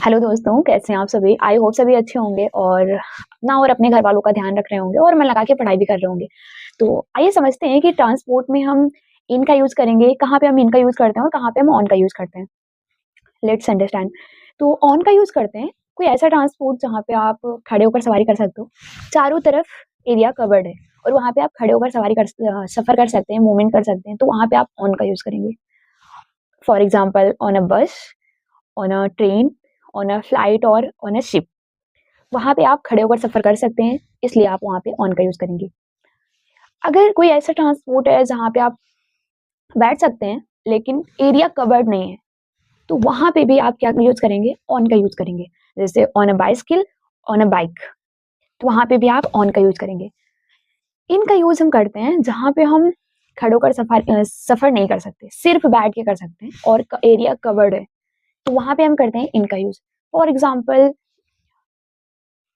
Hello दोस्तों, कैसे हैं आप सभी? आई होप सभी अच्छे होंगे और अपना और अपने घरवालों का ध्यान रख रहे होंगे और मन लगा के पढ़ाई भी कर रहे होंगे। तो आइए समझते हैं कि ट्रांसपोर्ट में हम इन का यूज़ करेंगे, कहाँ पे हम इन का यूज़ करते हैं और कहाँ पे हम ऑन का यूज़ करते हैं। Let's understand. तो ऑन का यूज़ करते हैं, कोई ऐसा ट्रांसपोर्ट जहाँ पे आप खड़े होकर सवारी कर सकते हो, चारों तरफ एरिया कवर्ड है और वहाँ पे आप खड़े होकर सफ़र कर सकते हैं, मूवमेंट कर सकते हैं, तो वहाँ पे आप ऑन का यूज़ करेंगे। फॉर एग्ज़ाम्पल ऑन अ बस, on a train, on a flight और ऑन अ शिप। वहाँ पे आप खड़े होकर सफ़र कर सकते हैं, इसलिए आप वहाँ पे ऑन का यूज़ करेंगे। अगर कोई ऐसा ट्रांसपोर्ट है जहाँ पे आप बैठ सकते हैं, लेकिन एरिया कवर्ड नहीं है, तो वहाँ पे भी आप क्या यूज़ करेंगे? ऑन का यूज़ करेंगे। जैसे on a bicycle, on a bike, तो वहाँ पे भी आप ऑन का यूज़ करेंगे। इनका यूज़ हम करते हैं जहाँ पे हम खड़े होकर सफ़र नहीं कर सकते, सिर्फ़ बैठ के कर सकते हैं और क एरिया कवर्ड है, तो वहाँ पे हम करते हैं इनका use. For example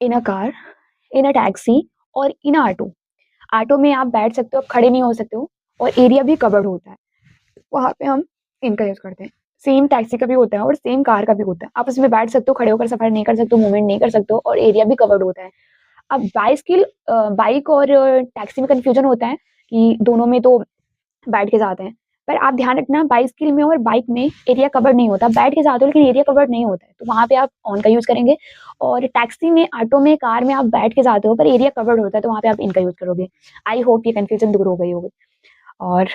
in a car, in a taxi और इन अ ऑटो। ऑटो में आप बैठ सकते हो, आप खड़े नहीं हो सकते हो और एरिया भी कवर्ड होता है। वहाँ पे हम इनका यूज़ करते हैं। सेम टैक्सी का भी होता है और सेम कार का भी होता है। आप उसमें बैठ सकते हो, खड़े होकर सफ़र नहीं कर सकते हो, मूवमेंट नहीं कर सकते हो और एरिया भी कवर्ड होता है। अब बाइक और टैक्सी में कन्फ्यूज़न होता है कि दोनों में तो बैठ के जाते हैं। पर आप ध्यान रखना बाइसिकल में और बाइक में एरिया कवर्ड नहीं होता। बैठ के जाते हो लेकिन एरिया कवर्ड नहीं होता है। तो वहाँ पे आप ऑन का यूज़ करेंगे और टैक्सी में, ऑटो में, कार में आप बैठ के जाते हो पर एरिया कवर्ड होता है तो वहाँ पे आप इनका यूज़ करोगे। आई होप ये कन्फ्यूज़न दूर हो गई होगी और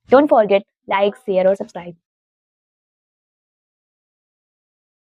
डोंट फॉरगेट लाइक, शेयर और सब्सक्राइब।